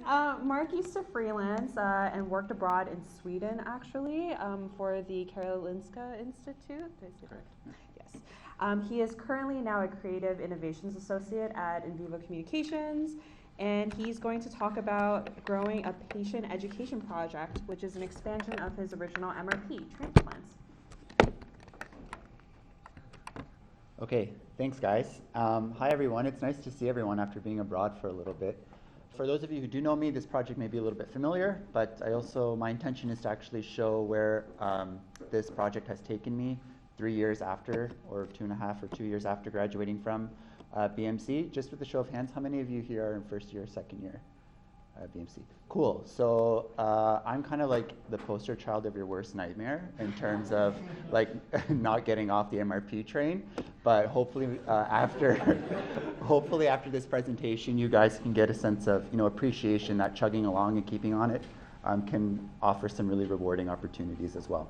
Mark used to freelance and worked abroad in Sweden, actually, for the Karolinska Institute. Did I say that? Yes. He is currently now a Creative Innovations Associate at In Vivo Communications, and he's going to talk about growing a patient education project, which is an expansion of his original MRP, transplants. Okay, thanks guys. Hi everyone, it's nice to see everyone after being abroad for a little bit. For those of you who do know me, this project may be a little bit familiar, but my intention is to actually show where this project has taken me 3 years after, or 2.5 or 2 years after graduating from BMC. Just with a show of hands, how many of you here are in first year or second year at BMC? Cool, so I'm kind of like the poster child of your worst nightmare in terms of like not getting off the MRP train. But hopefully hopefully after this presentation, you guys can get a sense of appreciation that chugging along and keeping on it can offer some really rewarding opportunities as well.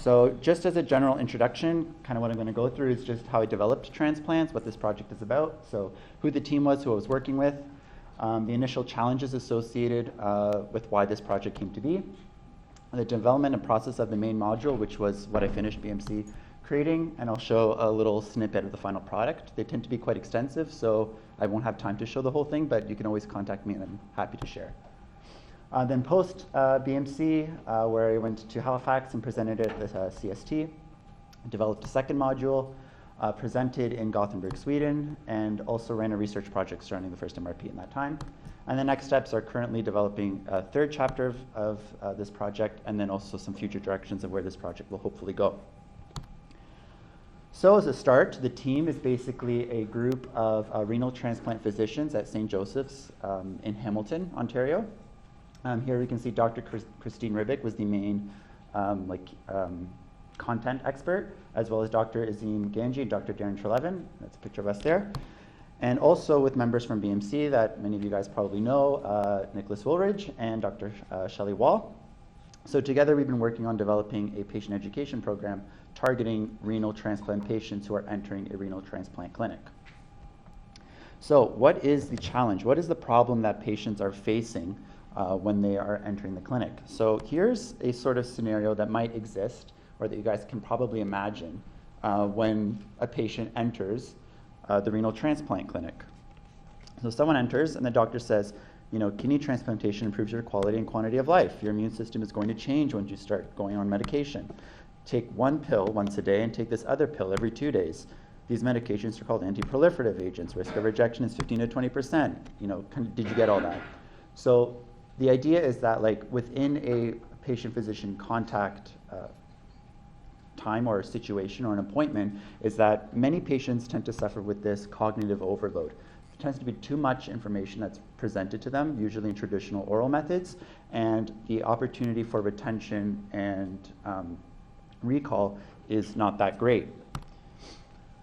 So just as a general introduction, kind of what I'm going to go through is just how I developed transplants, what this project is about, so who the team was, who I was working with, the initial challenges associated with why this project came to be, the development and process of the main module, which was what I finished BMC creating, and I'll show a little snippet of the final product. They tend to be quite extensive, so I won't have time to show the whole thing, but you can always contact me and I'm happy to share. Then post BMC, where I went to Halifax and presented it at CST, developed a second module, presented in Gothenburg, Sweden, and also ran a research project starting the first MRP in that time. And the next steps are currently developing a third chapter of this project, and then also some future directions of where this project will hopefully go. So as a start, the team is basically a group of renal transplant physicians at St. Joseph's in Hamilton, Ontario. Here we can see Dr. Christine Ribic was the main content expert, as well as Dr. Azim Ganji and Dr. Darren Trelevin. That's a picture of us there. And also with members from BMC that many of you guys probably know, Nicholas Woolridge and Dr. Shelley Wall. So together we've been working on developing a patient education program targeting renal transplant patients who are entering a renal transplant clinic. So what is the challenge? What is the problem that patients are facing when they are entering the clinic? So here's a sort of scenario that might exist, or that you guys can probably imagine when a patient enters the renal transplant clinic. So someone enters and the doctor says, kidney transplantation improves your quality and quantity of life. Your immune system is going to change once you start going on medication. Take one pill once a day and take this other pill every 2 days. These medications are called anti-proliferative agents. Risk of rejection is 15 to 20%. Did you get all that? So the idea is that within a patient-physician contact time or situation or an appointment is that many patients tend to suffer with this cognitive overload. It tends to be too much information that's presented to them, usually in traditional oral methods, and the opportunity for retention and recall is not that great.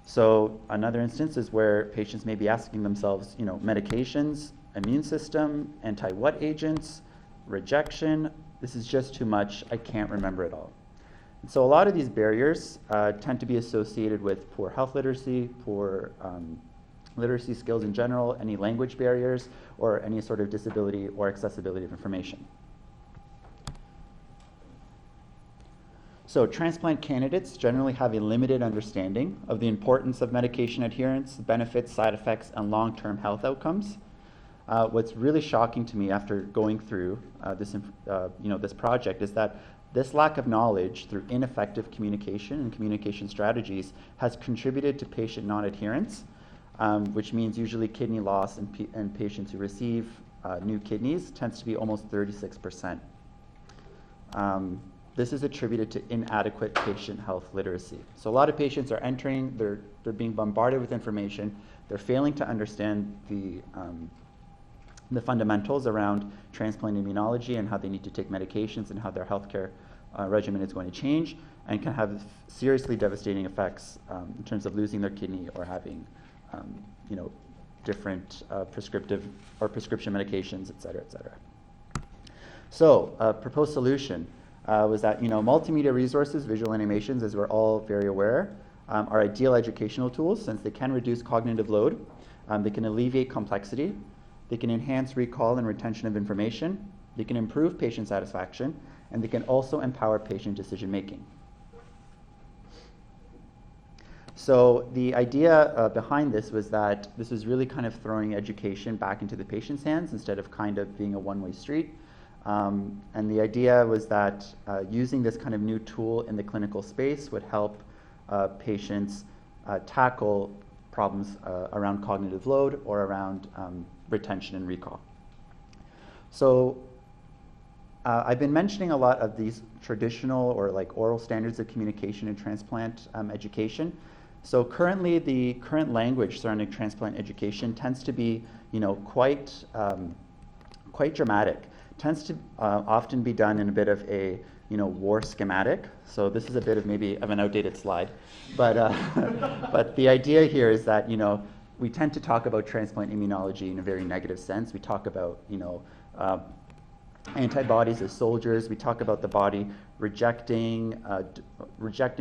So another instance is where patients may be asking themselves, medications, immune system, anti-what agents, rejection, this is just too much, I can't remember it all. And so a lot of these barriers tend to be associated with poor health literacy, poor literacy skills in general, any language barriers, or any sort of disability or accessibility of information. So transplant candidates generally have a limited understanding of the importance of medication adherence, benefits, side effects, and long-term health outcomes. What's really shocking to me after going through this project is that this lack of knowledge through ineffective communication and communication strategies has contributed to patient non-adherence, which means usually kidney loss in patients who receive new kidneys tends to be almost 36%. This is attributed to inadequate patient health literacy. So a lot of patients are entering, they're being bombarded with information, they're failing to understand the fundamentals around transplant immunology and how they need to take medications and how their healthcare regimen is going to change, and can have seriously devastating effects in terms of losing their kidney or having different prescriptive or prescription medications, et cetera, et cetera. So proposed solution was that multimedia resources, visual animations, as we're all very aware, are ideal educational tools since they can reduce cognitive load, they can alleviate complexity, they can enhance recall and retention of information, they can improve patient satisfaction, and they can also empower patient decision making. So the idea behind this was that this was really kind of throwing education back into the patient's hands instead of kind of being a one-way street. And the idea was that using this kind of new tool in the clinical space would help patients tackle problems around cognitive load or around retention and recall. So I've been mentioning a lot of these traditional or like oral standards of communication in transplant education. So currently, the current language surrounding transplant education tends to be, quite dramatic. Tends to often be done in a bit of a, war schematic. So this is a bit of maybe of an outdated slide, but but the idea here is that we tend to talk about transplant immunology in a very negative sense. We talk about antibodies as soldiers. We talk about the body rejecting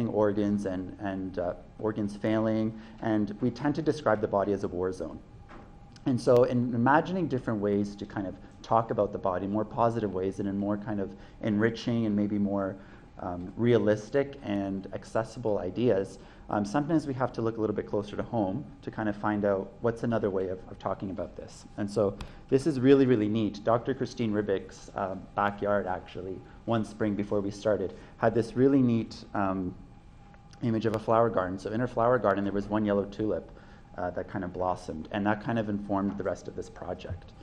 organs and organs failing, and we tend to describe the body as a war zone. And so in imagining different ways to kind of talk about the body, more positive ways and in more kind of enriching and maybe more realistic and accessible ideas, sometimes we have to look a little bit closer to home to kind of find out what's another way of talking about this. And so this is really, really neat. Dr. Christine Ribbick's backyard, actually, one spring before we started, had this really neat image of a flower garden. So in her flower garden, there was one yellow tulip that kind of blossomed, and that kind of informed the rest of this project.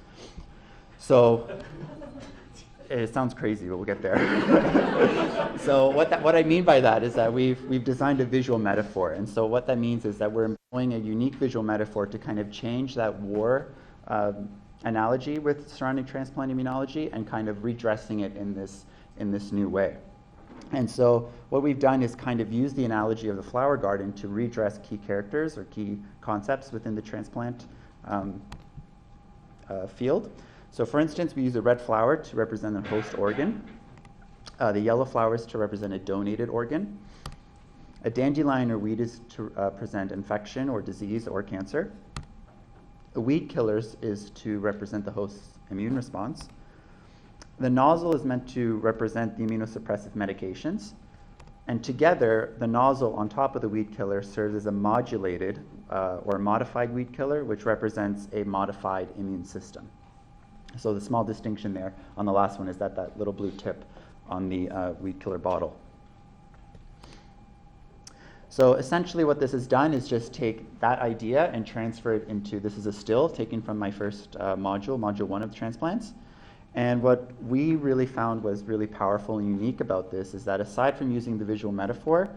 So it sounds crazy, but we'll get there. So what I mean by that is that we've designed a visual metaphor. And so what that means is that we're employing a unique visual metaphor to kind of change that war analogy with surrounding transplant immunology and kind of redressing it in this new way. And so what we've done is kind of use the analogy of the flower garden to redress key characters or key concepts within the transplant field. So for instance, we use a red flower to represent the host organ, the yellow flowers to represent a donated organ, a dandelion or weed is to present infection or disease or cancer, the weed killers is to represent the host's immune response, the nozzle is meant to represent the immunosuppressive medications, and together the nozzle on top of the weed killer serves as a modulated or modified weed killer, which represents a modified immune system. So the small distinction there on the last one is that little blue tip on the weed killer bottle. So essentially what this has done is just take that idea and transfer it into, this is a still taken from my first module 1 of the transplants. And what we really found was really powerful and unique about this is that aside from using the visual metaphor,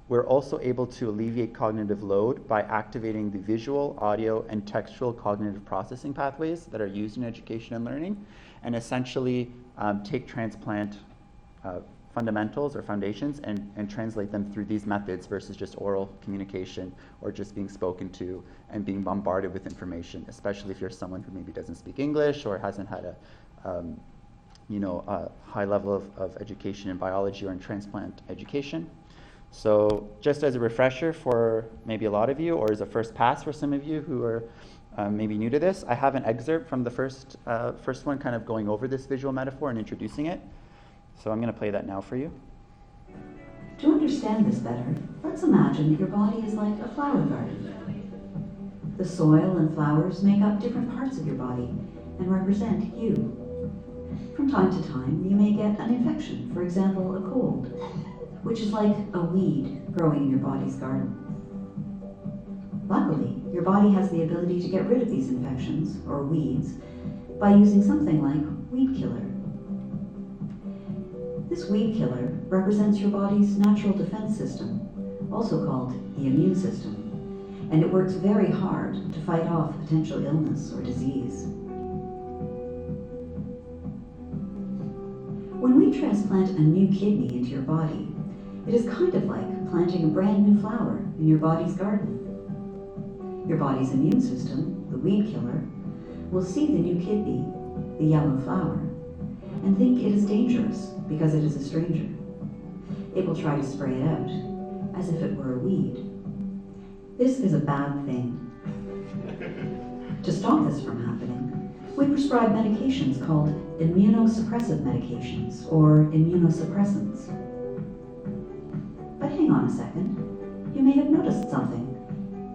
we're also able to alleviate cognitive load by activating the visual, audio, and textual cognitive processing pathways that are used in education and learning, and essentially take transplant fundamentals or foundations and translate them through these methods versus just oral communication or just being spoken to and being bombarded with information, especially if you're someone who maybe doesn't speak English or hasn't had a high level of education in biology or in transplant education. So just as a refresher for maybe a lot of you, or as a first pass for some of you who are maybe new to this, I have an excerpt from the first one kind of going over this visual metaphor and introducing it. So I'm going to play that now for you. To understand this better, let's imagine that your body is like a flower garden. The soil and flowers make up different parts of your body and represent you. From time to time, you may get an infection, for example, a cold, which is like a weed growing in your body's garden. Luckily, your body has the ability to get rid of these infections, or weeds, by using something like weed killer. This weed killer represents your body's natural defense system, also called the immune system, and it works very hard to fight off potential illness or disease. When we transplant a new kidney into your body, it is kind of like planting a brand new flower in your body's garden. Your body's immune system, the weed killer, will see the new kidney, the yellow flower, and think it is dangerous because it is a stranger. It will try to spray it out, as if it were a weed. This is a bad thing. To stop stop this from happening, we prescribe medications called immunosuppressive medications or immunosuppressants. But hang on a second, you may have noticed something.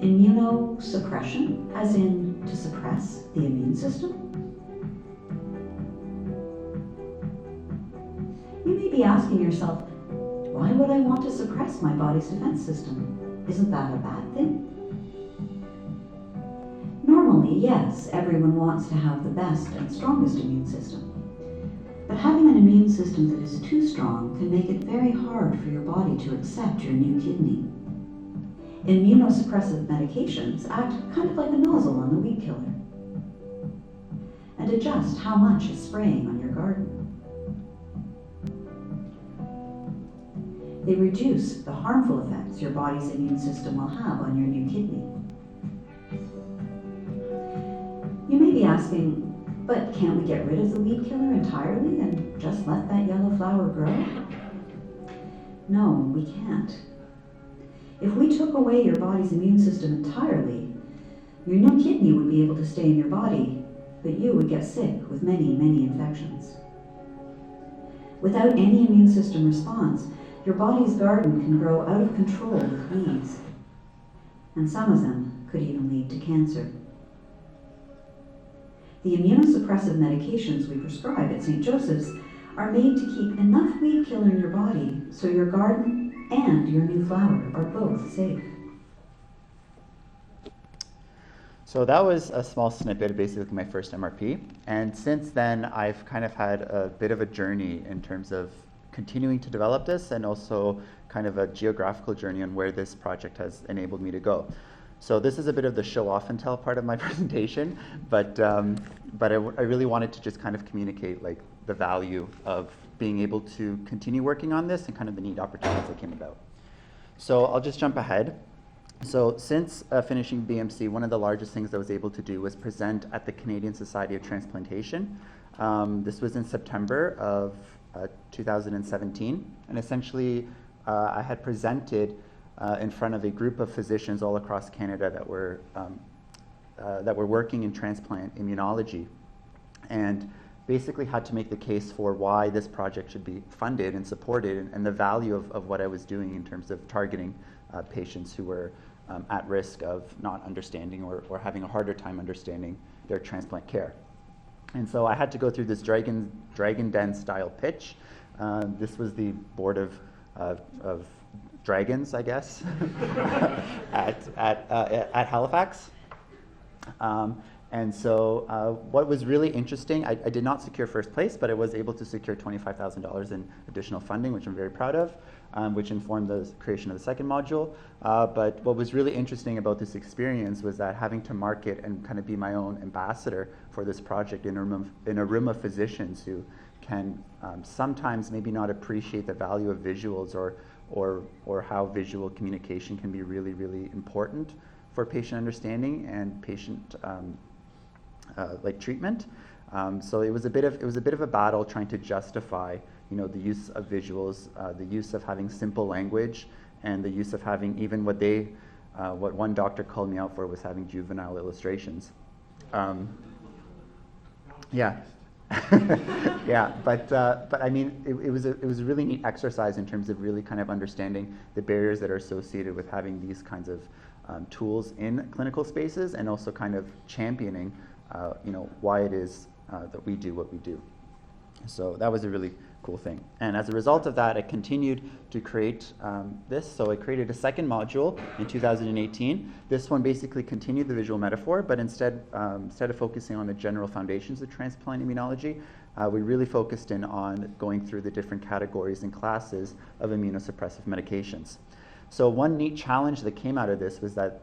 Immunosuppression, as in to suppress the immune system? You may be asking yourself, why would I want to suppress my body's defense system? Isn't that a bad thing? Normally, yes, everyone wants to have the best and strongest immune system. But having an immune system that is too strong can make it very hard for your body to accept your new kidney. Immunosuppressive medications act kind of like a nozzle on the weed killer and adjust how much is spraying on your garden. They reduce the harmful effects your body's immune system will have on your new kidney. You may be asking, but can't we get rid of the weed killer entirely and just let that yellow flower grow? No, we can't. If we took away your body's immune system entirely, your new kidney would be able to stay in your body, but you would get sick with many, many infections. Without any immune system response, your body's garden can grow out of control with weeds, and some of them could even lead to cancer. The immunosuppressive medications we prescribe at St. Joseph's are made to keep enough weed killer in your body so your garden and your new flower are both safe. So that was a small snippet of basically my first MRP. And since then, I've kind of had a bit of a journey in terms of continuing to develop this and also kind of a geographical journey on where this project has enabled me to go. So this is a bit of the show off and tell part of my presentation, but I really wanted to just kind of communicate like the value of being able to continue working on this and kind of the neat opportunities that came about. So I'll just jump ahead. So since finishing BMC, one of the largest things I was able to do was present at the Canadian Society of Transplantation. This was in September of 2017, and essentially I had presented in front of a group of physicians all across Canada that were working in transplant immunology, and basically had to make the case for why this project should be funded and supported, and the value of what I was doing in terms of targeting patients who were at risk of not understanding or having a harder time understanding their transplant care. And so I had to go through this dragon den style pitch. This was the board of dragons, I guess, at Halifax. And so what was really interesting, I did not secure first place, but I was able to secure $25,000 in additional funding, which I'm very proud of, which informed the creation of the second module. But what was really interesting about this experience was that having to market and kind of be my own ambassador for this project in a room of physicians who can sometimes maybe not appreciate the value of visuals or how visual communication can be really, really important for patient understanding and patient like treatment. So it was a bit of a battle trying to justify, the use of visuals, the use of having simple language, and the use of having even what one doctor called me out for was having juvenile illustrations. Yeah. Yeah, but I mean, it was a really neat exercise in terms of really kind of understanding the barriers that are associated with having these kinds of tools in clinical spaces, and also kind of championing, why it is that we do what we do. So that was a really cool thing. And as a result of that, I continued to create this. So I created a second module in 2018. This one basically continued the visual metaphor, but instead of focusing on the general foundations of transplant immunology, we really focused in on going through the different categories and classes of immunosuppressive medications. So one neat challenge that came out of this was that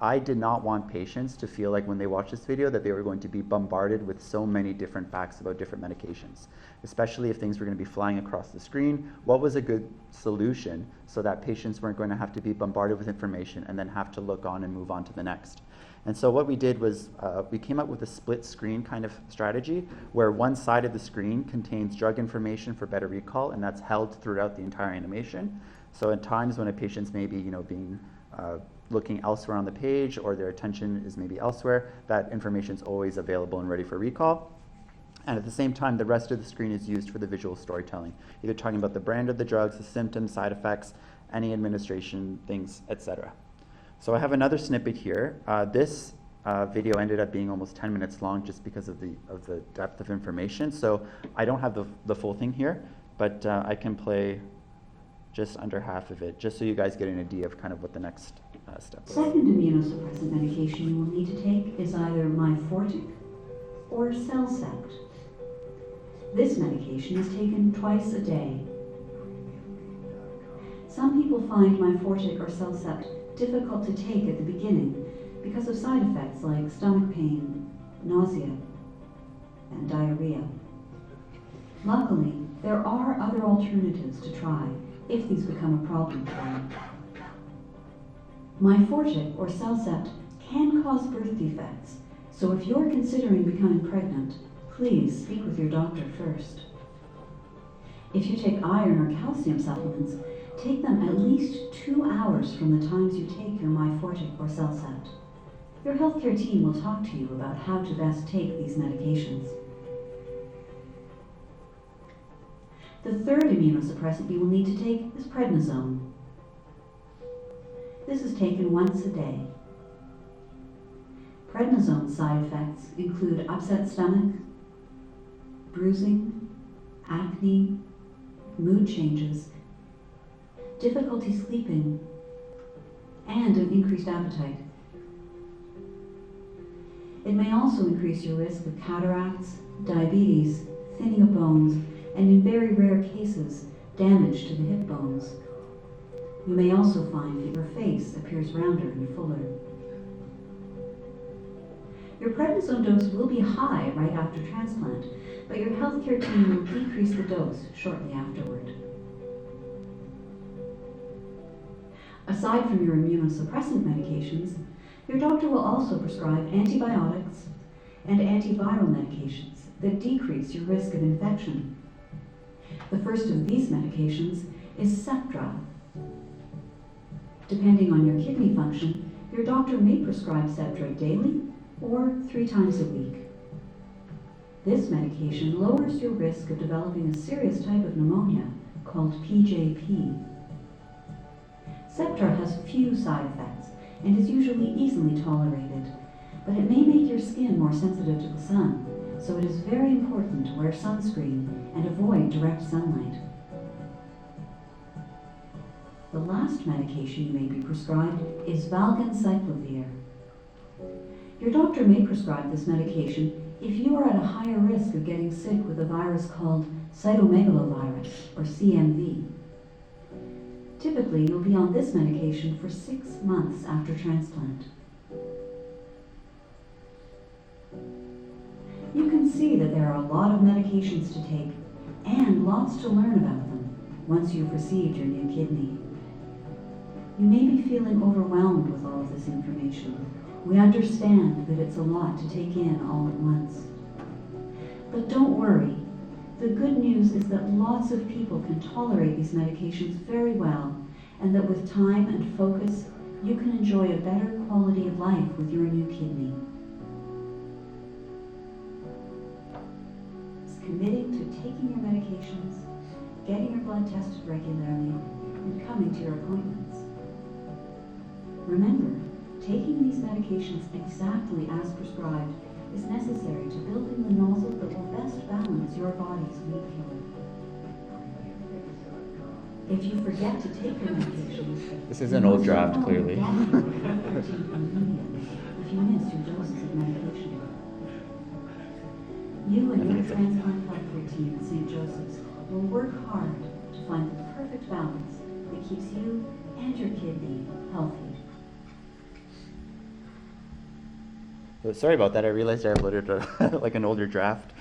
I did not want patients to feel like when they watched this video that they were going to be bombarded with so many different facts about different medications, especially if things were going to be flying across the screen. What was a good solution so that patients weren't going to have to be bombarded with information and then have to look on and move on to the next? And so what we did was we came up with a split screen kind of strategy where one side of the screen contains drug information for better recall, and that's held throughout the entire animation. So at times when a patient's maybe being looking elsewhere on the page or their attention is maybe elsewhere, that information is always available and ready for recall. And at the same time, the rest of the screen is used for the visual storytelling, either talking about the brand of the drugs, the symptoms, side effects, any administration things, etc. So I have another snippet here. This video ended up being almost 10 minutes long just because of the depth of information. So I don't have the full thing here, but I can play just under half of it, just so you guys get an idea of kind of what the next step is. Second immunosuppressant medication you will need to take is either Myfortic or Cellcept. This medication is taken twice a day. Some people find Myfortic or Cellcept difficult to take at the beginning because of side effects like stomach pain, nausea, and diarrhea. Luckily, there are other alternatives to try if these become a problem for you. Myfortic or Cellcept can cause birth defects, so if you're considering becoming pregnant, please speak with your doctor first. If you take iron or calcium supplements, take them at least 2 hours from the times you take your Myfortic or Cellcept. Your healthcare team will talk to you about how to best take these medications. The third immunosuppressant you will need to take is prednisone. This is taken once a day. Prednisone side effects include upset stomach, bruising, acne, mood changes, difficulty sleeping, and an increased appetite. It may also increase your risk of cataracts, diabetes, thinning of bones, and in very rare cases, damage to the hip bones. You may also find that your face appears rounder and fuller. Your prednisone dose will be high right after transplant, but your healthcare team will decrease the dose shortly afterward. Aside from your immunosuppressant medications, your doctor will also prescribe antibiotics and antiviral medications that decrease your risk of infection. The first of these medications is Septra. Depending on your kidney function, your doctor may prescribe Septra daily or 3 times a week. This medication lowers your risk of developing a serious type of pneumonia called PJP. Septra has few side effects and is usually easily tolerated, but it may make your skin more sensitive to the sun, so it is very important to wear sunscreen and avoid direct sunlight. The last medication you may be prescribed is valganciclovir. Your doctor may prescribe this medication if you are at a higher risk of getting sick with a virus called cytomegalovirus, or CMV. Typically, you'll be on this medication for 6 months after transplant. You can see that there are a lot of medications to take and lots to learn about them once you've received your new kidney. You may be feeling overwhelmed with all of this information. We understand that it's a lot to take in all at once. But don't worry. The good news is that lots of people can tolerate these medications very well, and that with time and focus, you can enjoy a better quality of life with your new kidney. It's committing to taking your medications, getting your blood tested regularly, and coming to your appointments. Remember, taking these medications exactly as prescribed is necessary to building the nozzle that will best balance your body's weed killer. If you forget to take your medications, This is an old draft, clearly. if you miss your doses of medication. You and your transplant healthcare team at St. Joseph's will work hard to find the perfect balance that keeps you and your kidney healthy. So sorry about that. I realized I uploaded like an older draft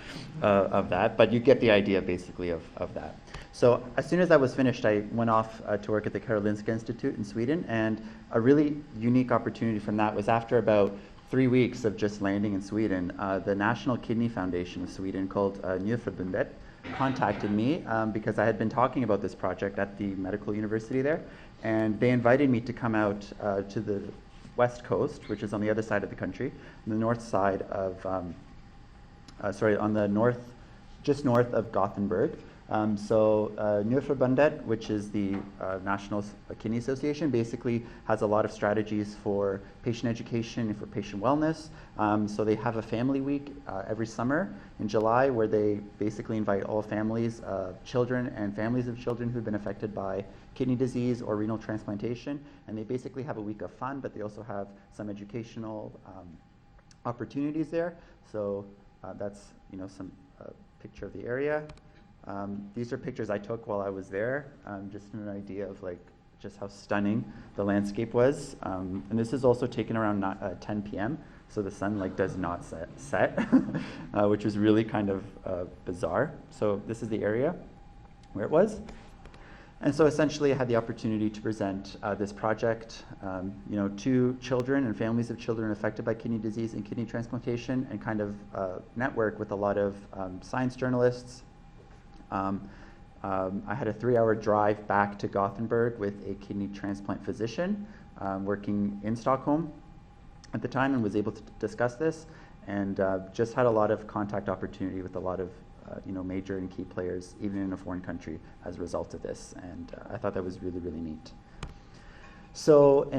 of that, but you get the idea basically of that. So as soon as I was finished, I went off to work at the Karolinska Institute in Sweden, and a really unique opportunity from that was after about 3 weeks of just landing in Sweden, the National Kidney Foundation of Sweden, called Njurförbundet, contacted me because I had been talking about this project at the medical university there, and they invited me to come out to the west coast, which is on the other side of the country, the north side of, on the north, just north of Gothenburg. Njurförbundet, which is the National Kidney Association, basically has a lot of strategies for patient education and for patient wellness. So they have a family week every summer in July where they basically invite all families, children and families of children who've been affected by kidney disease or renal transplantation. And they basically have a week of fun, but they also have some educational opportunities there. So that's some picture of the area. These are pictures I took while I was there, just an idea of just how stunning the landscape was. And this is also taken around 10 p.m., so the sun does not set, which was really kind of bizarre. So this is the area where it was. And so essentially I had the opportunity to present this project to children and families of children affected by kidney disease and kidney transplantation, and kind of network with a lot of science journalists. I had a 3-hour drive back to Gothenburg with a kidney transplant physician working in Stockholm at the time, and was able to discuss this, and just had a lot of contact opportunity with a lot of major and key players, even in a foreign country, as a result of this. And I thought that was really, really neat. So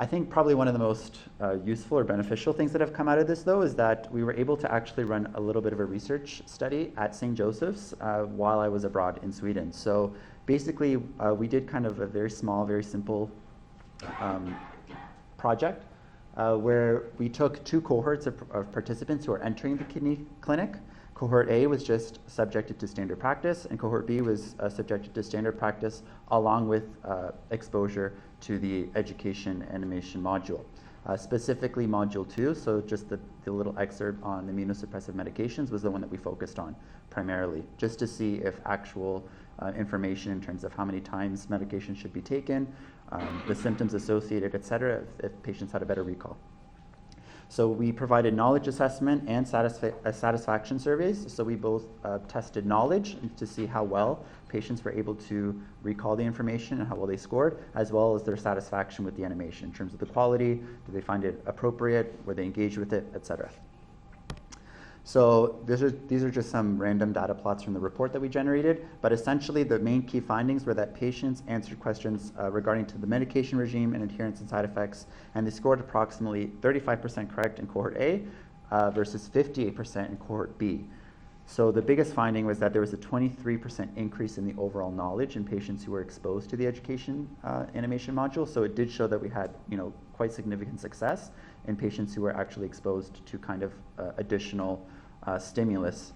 I think probably one of the most useful or beneficial things that have come out of this, though, is that we were able to actually run a little bit of a research study at St. Joseph's while I was abroad in Sweden. So basically, we did kind of a very small, very simple project where we took 2 cohorts of participants who are entering the kidney clinic. Cohort A was just subjected to standard practice, and Cohort B was subjected to standard practice along with exposure to the education animation module. Specifically Module 2, so just the little excerpt on immunosuppressive medications was the one that we focused on primarily, just to see if actual information in terms of how many times medication should be taken, the symptoms associated, et cetera, if patients had a better recall. So we provided knowledge assessment and satisfaction surveys. So we both tested knowledge to see how well patients were able to recall the information and how well they scored, as well as their satisfaction with the animation in terms of the quality. Did they find it appropriate? Were they engaged with it, et cetera? So these are just some random data plots from the report that we generated, but essentially the main key findings were that patients answered questions regarding to the medication regime and adherence and side effects, and they scored approximately 35% correct in Cohort A versus 58% in Cohort B. So the biggest finding was that there was a 23% increase in the overall knowledge in patients who were exposed to the education animation module. So it did show that we had quite significant success in patients who were actually exposed to kind of additional stimulus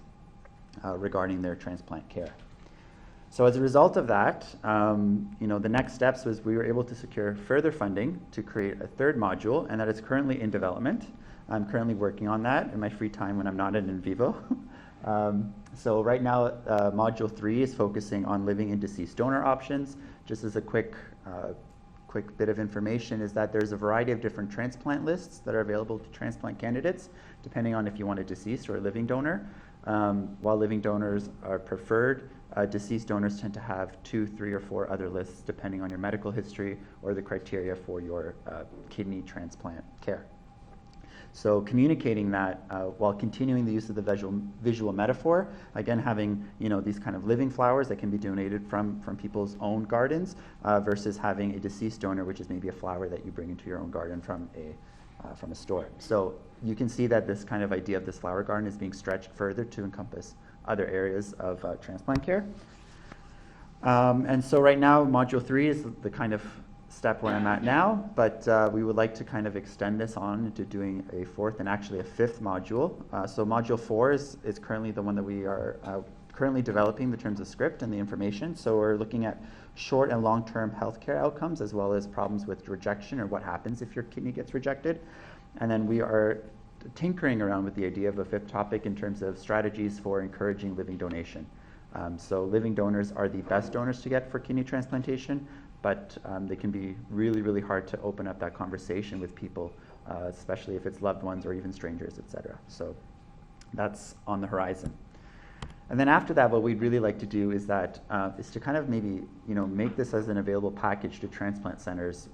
regarding their transplant care. So as a result of that, the next steps was we were able to secure further funding to create a 3rd module, and that is currently in development. I'm currently working on that in my free time when I'm not in vivo. So right now, Module 3 is focusing on living and deceased donor options. Just as a quick bit of information is that there's a variety of different transplant lists that are available to transplant candidates, depending on if you want a deceased or a living donor. While living donors are preferred, deceased donors tend to have 2, 3, or 4 other lists, depending on your medical history or the criteria for your kidney transplant care. So communicating that while continuing the use of the visual metaphor, again having these kind of living flowers that can be donated from people's own gardens versus having a deceased donor, which is maybe a flower that you bring into your own garden from a store. So you can see that this kind of idea of this flower garden is being stretched further to encompass other areas of transplant care. And so right now, Module 3 is the kind of step where I'm at now, but we would like to kind of extend this on into doing a 4th and actually a 5th module. So Module 4 is currently the one that we are currently developing the terms of script and the information. So we're looking at short and long-term healthcare outcomes, as well as problems with rejection, or what happens if your kidney gets rejected. And then we are tinkering around with the idea of a 5th topic in terms of strategies for encouraging living donation. So living donors are the best donors to get for kidney transplantation, but they can be really, really hard to open up that conversation with people, especially if it's loved ones or even strangers, et cetera. So that's on the horizon. And then after that, what we'd really like to do is that is to kind of maybe make this as an available package to transplant centers,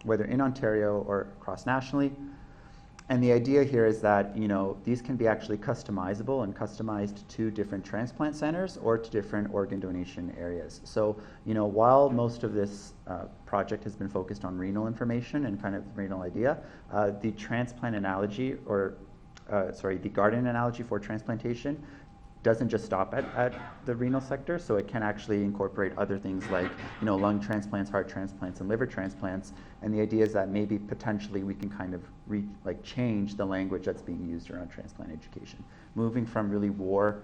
whether in Ontario or across nationally. And the idea here is that these can be actually customizable and customized to different transplant centers or to different organ donation areas. So while most of this project has been focused on renal information and kind of renal idea, the transplant analogy, or the garden analogy for transplantation doesn't just stop at the renal sector, so it can actually incorporate other things like lung transplants, heart transplants, and liver transplants. And the idea is that maybe potentially we can kind of change the language that's being used around transplant education, moving from really war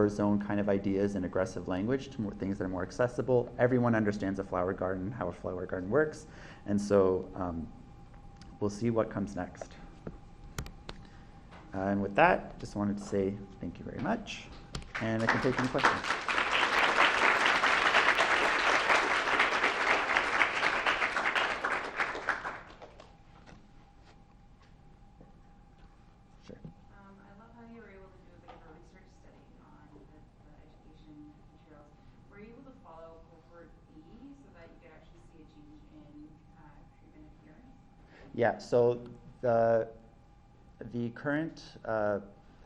zone kind of ideas and aggressive language to more things that are more accessible. Everyone understands a flower garden, how a flower garden works, and so we'll see what comes next. And with that, just wanted to say thank you very much, and I can take any questions. Sure. I love how you were able to do a bit of a research study on the education materials. Were you able to follow cohort B so that you could actually see a change in treatment adherence? Yeah, so the current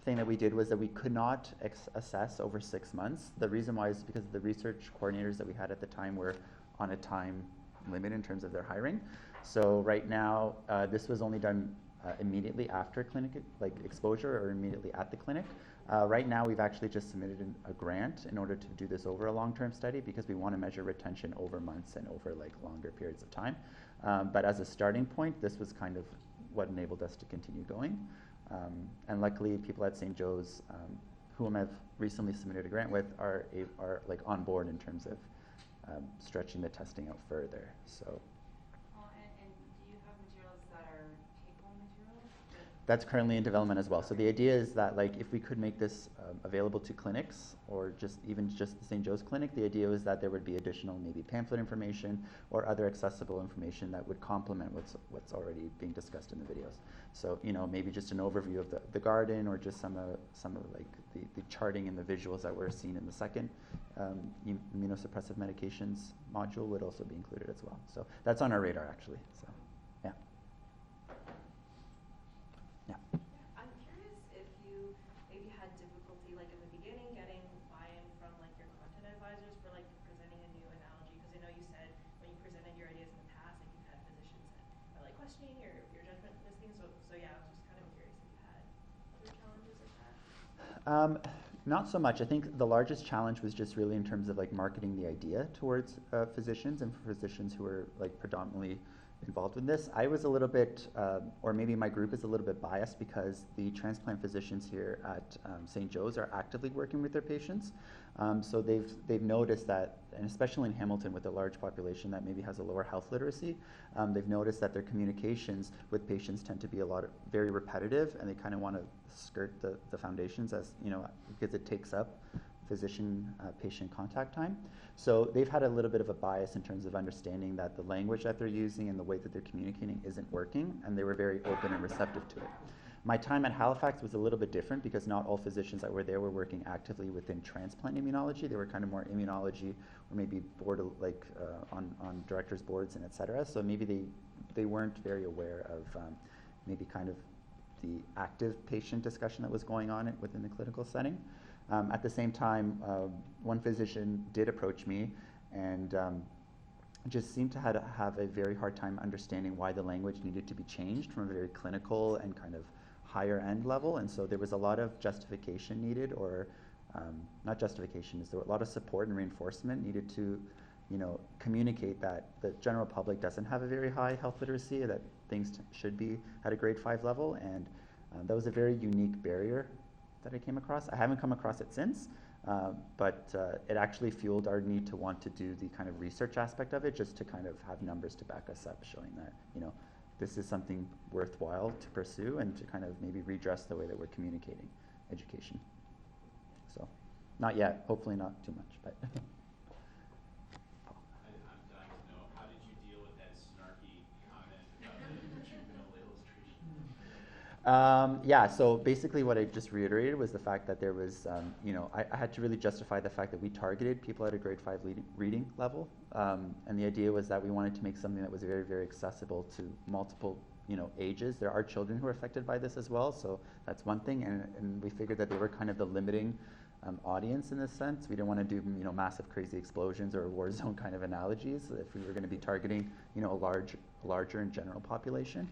thing that we did was that we could not assess over 6 months. The reason why is because the research coordinators that we had at the time were on a time limit in terms of their hiring. So right now, this was only done immediately after clinic exposure or immediately at the clinic. Right now, we've actually just submitted a grant in order to do this over a long-term study because we want to measure retention over months and over longer periods of time. But as a starting point, this was kind of what enabled us to continue going. And luckily, people at St. Joe's, whom I've recently submitted a grant with, are on board in terms of stretching the testing out further. So. And do you have materials that are take-home materials? That's currently in development as well. So the idea is that if we could make this available to clinics or even just the St. Joe's Clinic, the idea is that there would be additional maybe pamphlet information or other accessible information that would complement what's already being discussed in the videos. So maybe just an overview of the garden or just some of the charting and the visuals that were seen in the second immunosuppressive medications module would also be included as well. So that's on our radar actually. So yeah. Yeah. I'm curious if you maybe had difficulty in the beginning getting buy-in from your content advisors for presenting a new analogy, because I know you said when you presented your ideas in the past you've had physicians that are questioning your judgment in this thing. So yeah, I was just kind of curious if you had other challenges like that. Not so much. I think the largest challenge was just really in terms of marketing the idea towards physicians and for physicians who are predominantly involved in this. I was a little bit, or maybe my group is a little bit biased because the transplant physicians here at St. Joe's are actively working with their patients. So they've noticed that, and especially in Hamilton with a large population that maybe has a lower health literacy, they've noticed that their communications with patients tend to be very repetitive, and they kind of want to skirt the foundations because it takes up physician-patient contact time. So they've had a little bit of a bias in terms of understanding that the language that they're using and the way that they're communicating isn't working, and they were very open and receptive to it. My time at Halifax was a little bit different because not all physicians that were there were working actively within transplant immunology. They were kind of more immunology or maybe board on directors' boards and et cetera. So maybe they weren't very aware of maybe kind of the active patient discussion that was going on within the clinical setting. At the same time, one physician did approach me and just seemed to have a very hard time understanding why the language needed to be changed from a very clinical and kind of higher end level. And so there was a lot of justification needed, or not justification, there was a lot of support and reinforcement needed to communicate that the general public doesn't have a very high health literacy, that things should be at a grade 5 level. And that was a very unique barrier that I came across. I haven't come across it since, but it actually fueled our need to want to do the kind of research aspect of it, just to kind of have numbers to back us up, showing that this is something worthwhile to pursue and to kind of maybe redress the way that we're communicating education. So, not yet, hopefully not too much, but. I'm dying to know, how did you deal with that snarky comment about the juvenile illustration? Yeah, so basically what I just reiterated was the fact that there was, I had to really justify the fact that we targeted people at a grade 5 reading level. And the idea was that we wanted to make something that was very, very accessible to multiple, ages. There are children who are affected by this as well, so that's one thing. And we figured that they were kind of the limiting audience in this sense. We didn't want to do, massive crazy explosions or war zone kind of analogies if we were going to be targeting, a larger and general population.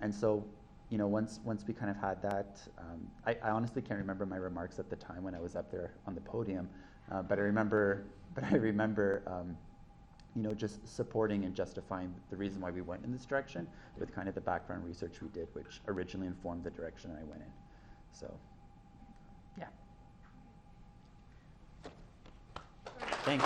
And so, once we kind of had that, I honestly can't remember my remarks at the time when I was up there on the podium, but I remember, just supporting and justifying the reason why we went in this direction with kind of the background research we did, which originally informed the direction I went in. So, yeah. Thanks.